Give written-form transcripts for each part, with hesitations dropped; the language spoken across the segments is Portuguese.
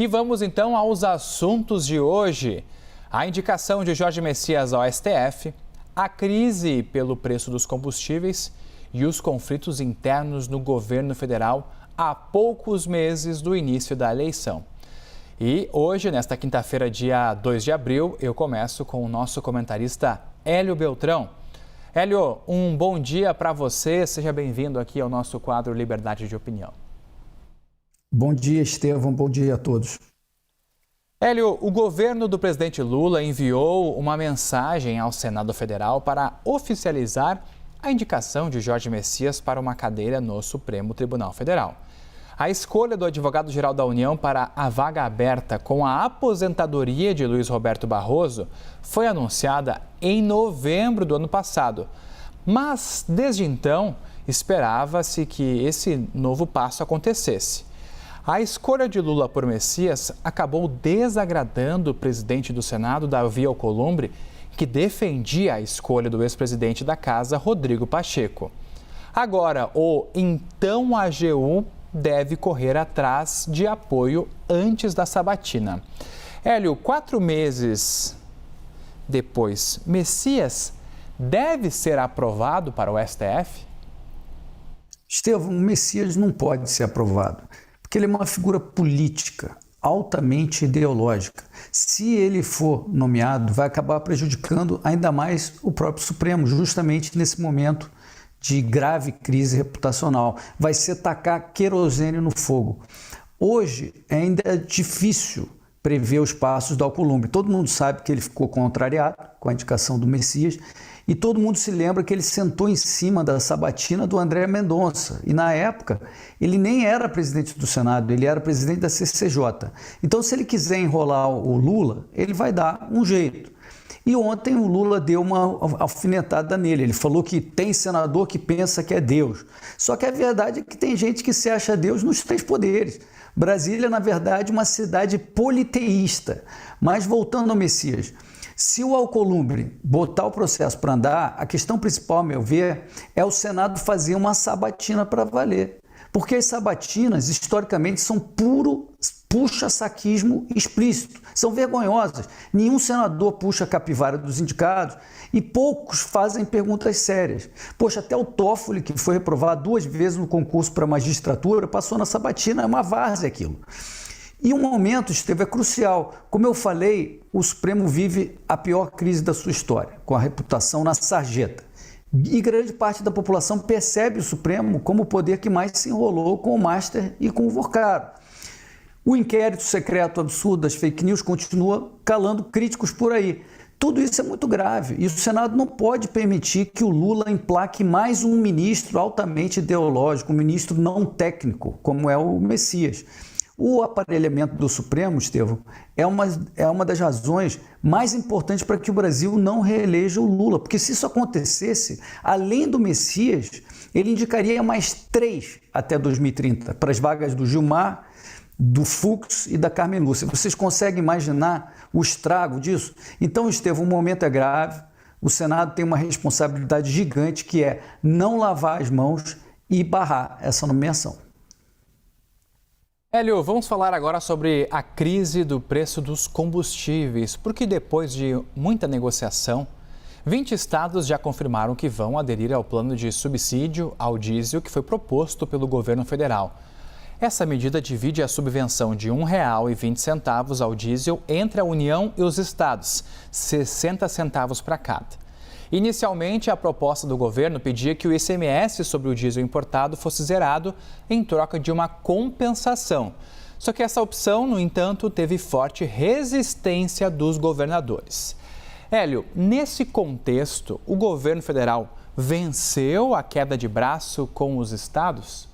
E vamos então aos assuntos de hoje. A indicação de Jorge Messias ao STF, a crise pelo preço dos combustíveis e os conflitos internos no governo federal há poucos meses do início da eleição. E hoje, nesta quinta-feira, dia 2 de abril, eu começo com o nosso comentarista Hélio Beltrão. Hélio, um bom dia para você, seja bem-vindo aqui ao nosso quadro Liberdade de Opinião. Bom dia, Estevão, bom dia a todos. Hélio, o governo do presidente Lula enviou uma mensagem ao Senado Federal para oficializar a indicação de Jorge Messias para uma cadeira no Supremo Tribunal Federal. A escolha do advogado-geral da União para a vaga aberta com a aposentadoria de Luiz Roberto Barroso foi anunciada em novembro do ano passado. Mas, desde então, esperava-se que esse novo passo acontecesse. A escolha de Lula por Messias acabou desagradando o presidente do Senado, Davi Alcolumbre, que defendia a escolha do ex-presidente da Casa, Rodrigo Pacheco. Agora, o então AGU deve correr atrás de apoio antes da sabatina. Hélio, 4 meses depois, Messias deve ser aprovado para o STF? Estevão, o Messias não pode ser aprovado, porque ele é uma figura política, altamente ideológica. Se ele for nomeado, vai acabar prejudicando ainda mais o próprio Supremo, justamente nesse momento de grave crise reputacional. Vai ser tacar querosene no fogo. Hoje ainda é difícil prever os passos do Alcolumbre. Todo mundo sabe que ele ficou contrariado com a indicação do Messias e todo mundo se lembra que ele sentou em cima da sabatina do André Mendonça. E na época ele nem era presidente do Senado, ele era presidente da CCJ. Então, se ele quiser enrolar o Lula, ele vai dar um jeito. E ontem o Lula deu uma alfinetada nele. Ele falou que tem senador que pensa que é Deus. Só que a verdade é que tem gente que se acha Deus nos 3 poderes. Brasília, na verdade, é uma cidade politeísta. Mas voltando ao Messias, se o Alcolumbre botar o processo para andar, a questão principal, a meu ver, é o Senado fazer uma sabatina para valer. Porque as sabatinas, historicamente, são puro puxa-saquismo explícito. São vergonhosas. Nenhum senador puxa a capivara dos indicados e poucos fazem perguntas sérias. Poxa, até o Toffoli, que foi reprovado 2 vezes no concurso para a magistratura, passou na sabatina, é uma várzea aquilo. E um momento, Estevão, é crucial. Como eu falei, o Supremo vive a pior crise da sua história, com a reputação na sarjeta. E grande parte da população percebe o Supremo como o poder que mais se enrolou com o Master e com o Vorcaro. O inquérito secreto absurdo das fake news continua calando críticos por aí. Tudo isso é muito grave e o Senado não pode permitir que o Lula emplaque mais um ministro altamente ideológico, um ministro não técnico, como é o Messias. O aparelhamento do Supremo, Estevão, é uma das razões mais importantes para que o Brasil não reeleja o Lula. Porque se isso acontecesse, além do Messias, ele indicaria mais 3 até 2030, para as vagas do Gilmar, do Fux e da Carmen Lúcia. Vocês conseguem imaginar o estrago disso? Então, Estevão, o momento é grave. O Senado tem uma responsabilidade gigante, que é não lavar as mãos e barrar essa nomeação. Hélio, vamos falar agora sobre a crise do preço dos combustíveis, porque depois de muita negociação, 20 estados já confirmaram que vão aderir ao plano de subsídio ao diesel que foi proposto pelo governo federal. Essa medida divide a subvenção de R$ 1,20 ao diesel entre a União e os estados, 60 centavos para cada. Inicialmente, a proposta do governo pedia que o ICMS sobre o diesel importado fosse zerado em troca de uma compensação. Só que essa opção, no entanto, teve forte resistência dos governadores. Hélio, nesse contexto, o governo federal venceu a queda de braço com os estados?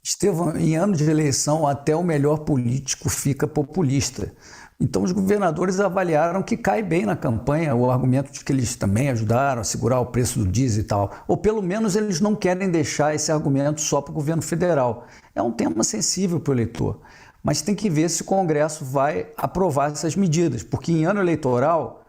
Estevão, em ano de eleição, até o melhor político fica populista. Então, os governadores avaliaram que cai bem na campanha o argumento de que eles também ajudaram a segurar o preço do diesel e tal. Ou, pelo menos, eles não querem deixar esse argumento só para o governo federal. É um tema sensível para o eleitor. Mas tem que ver se o Congresso vai aprovar essas medidas, porque em ano eleitoral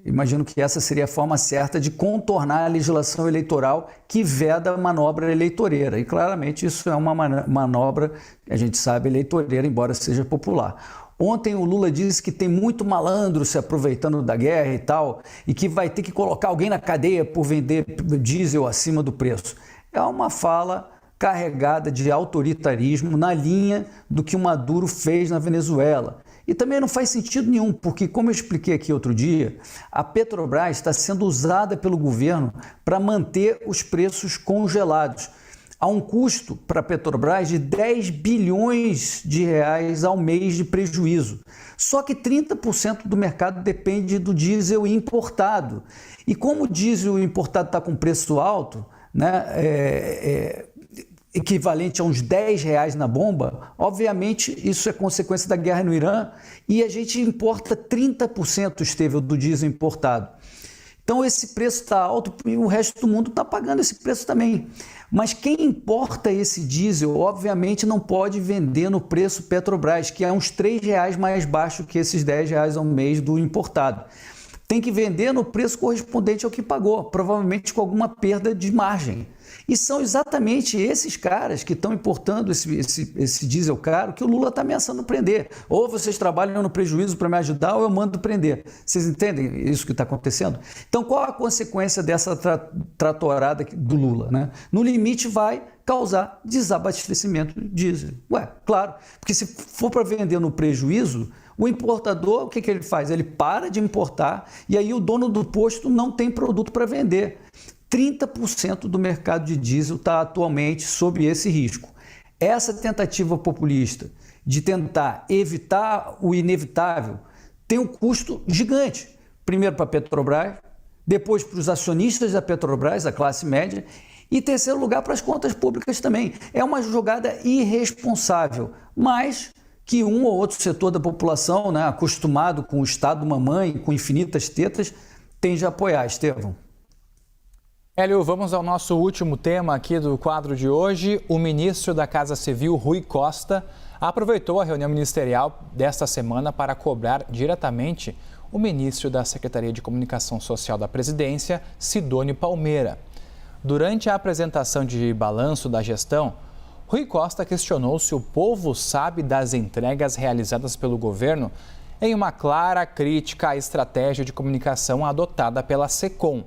Imagino que essa seria a forma certa de contornar a legislação eleitoral que veda a manobra eleitoreira. E claramente isso é uma manobra, a gente sabe, eleitoreira, embora seja popular. Ontem o Lula disse que tem muito malandro se aproveitando da guerra e tal, e que vai ter que colocar alguém na cadeia por vender diesel acima do preço. É uma fala carregada de autoritarismo na linha do que o Maduro fez na Venezuela. E também não faz sentido nenhum, porque, como eu expliquei aqui outro dia, a Petrobras está sendo usada pelo governo para manter os preços congelados. Há um custo para a Petrobras de 10 bilhões de reais ao mês de prejuízo. Só que 30% do mercado depende do diesel importado. E como o diesel importado está com preço alto, né, equivalente a uns 10 reais na bomba, obviamente isso é consequência da guerra no Irã e a gente importa 30%, Estevão, do diesel importado. Então esse preço está alto e o resto do mundo está pagando esse preço também. Mas quem importa esse diesel, obviamente, não pode vender no preço Petrobras, que é uns 3 reais mais baixo que esses 10 reais ao mês do importado. Tem que vender no preço correspondente ao que pagou, provavelmente com alguma perda de margem. E são exatamente esses caras que estão importando esse diesel caro que o Lula está ameaçando prender. Ou vocês trabalham no prejuízo para me ajudar ou eu mando prender. Vocês entendem isso que está acontecendo? Então qual a consequência dessa tratorada do Lula, né? No limite vai causar desabastecimento de diesel. Claro, porque se for para vender no prejuízo, o importador, o que ele faz? Ele para de importar e aí o dono do posto não tem produto para vender. 30% do mercado de diesel está atualmente sob esse risco. Essa tentativa populista de tentar evitar o inevitável tem um custo gigante. Primeiro para a Petrobras, depois para os acionistas da Petrobras, a classe média, e em terceiro lugar para as contas públicas também. É uma jogada irresponsável, mas que um ou outro setor da população, né, acostumado com o Estado mamãe, com infinitas tetas, tende a apoiar, Estevão. Hélio, vamos ao nosso último tema aqui do quadro de hoje. O ministro da Casa Civil, Rui Costa, aproveitou a reunião ministerial desta semana para cobrar diretamente o ministro da Secretaria de Comunicação Social da Presidência, Sidônio Palmeira. Durante a apresentação de balanço da gestão, Rui Costa questionou se o povo sabe das entregas realizadas pelo governo em uma clara crítica à estratégia de comunicação adotada pela SECOM.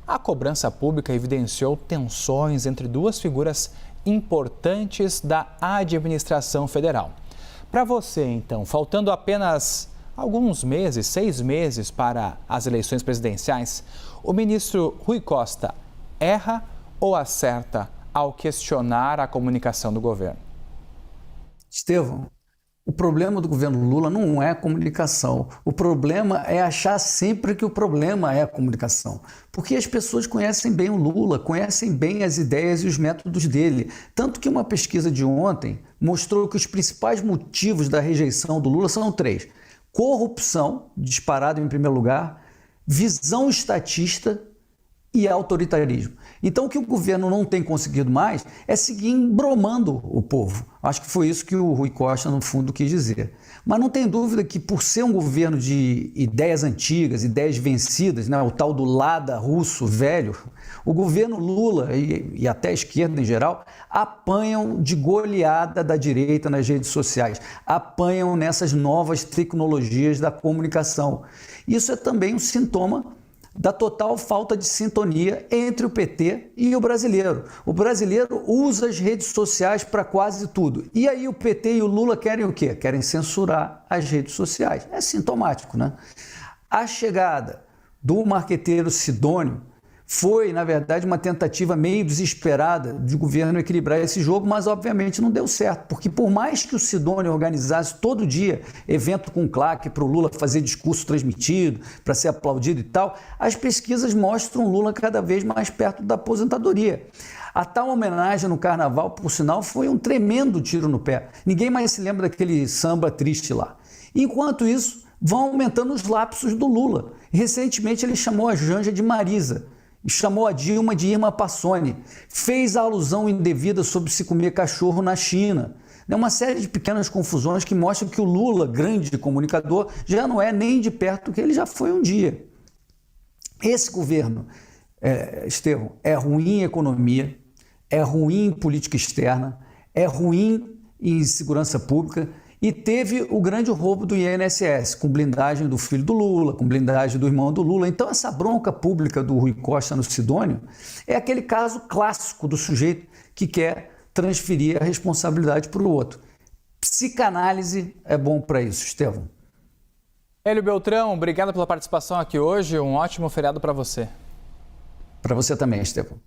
A cobrança pública evidenciou tensões entre duas figuras importantes da administração federal. Para você, então, faltando apenas alguns meses, 6 meses para as eleições presidenciais, o ministro Rui Costa erra ou acerta ao questionar a comunicação do governo? Estevão, o problema do governo Lula não é a comunicação. O problema é achar sempre que o problema é a comunicação. Porque as pessoas conhecem bem o Lula, conhecem bem as ideias e os métodos dele. Tanto que uma pesquisa de ontem mostrou que os principais motivos da rejeição do Lula são 3. Corrupção, disparado em primeiro lugar, visão estatista e autoritarismo. Então, o que o governo não tem conseguido mais é seguir embromando o povo. Acho que foi isso que o Rui Costa, no fundo, quis dizer. Mas não tem dúvida que, por ser um governo de ideias antigas, ideias vencidas, né, o tal do Lada russo velho, o governo Lula e até a esquerda em geral apanham de goleada da direita nas redes sociais, apanham nessas novas tecnologias da comunicação. Isso é também um sintoma da total falta de sintonia entre o PT e o brasileiro. O brasileiro usa as redes sociais para quase tudo. E aí o PT e o Lula querem o quê? Querem censurar as redes sociais. É sintomático, né? A chegada do marqueteiro Sidônio foi, na verdade, uma tentativa meio desesperada de governo equilibrar esse jogo, mas obviamente não deu certo, porque por mais que o Sidônio organizasse todo dia evento com claque para o Lula fazer discurso transmitido, para ser aplaudido e tal, as pesquisas mostram o Lula cada vez mais perto da aposentadoria. A tal homenagem no Carnaval, por sinal, foi um tremendo tiro no pé. Ninguém mais se lembra daquele samba triste lá. Enquanto isso, vão aumentando os lapsos do Lula. Recentemente ele chamou a Janja de Marisa, chamou a Dilma de Irma Passoni, fez a alusão indevida sobre se comer cachorro na China. É uma série de pequenas confusões que mostram que o Lula, grande comunicador, já não é nem de perto o que ele já foi um dia. Esse governo, Estevão, é ruim em economia, é ruim em política externa, é ruim em segurança pública e teve o grande roubo do INSS, com blindagem do filho do Lula, com blindagem do irmão do Lula. Então essa bronca pública do Rui Costa no Sidônio é aquele caso clássico do sujeito que quer transferir a responsabilidade para o outro. Psicanálise é bom para isso, Estevão. Hélio Beltrão, obrigado pela participação aqui hoje. Um ótimo feriado para você. Para você também, Estevão.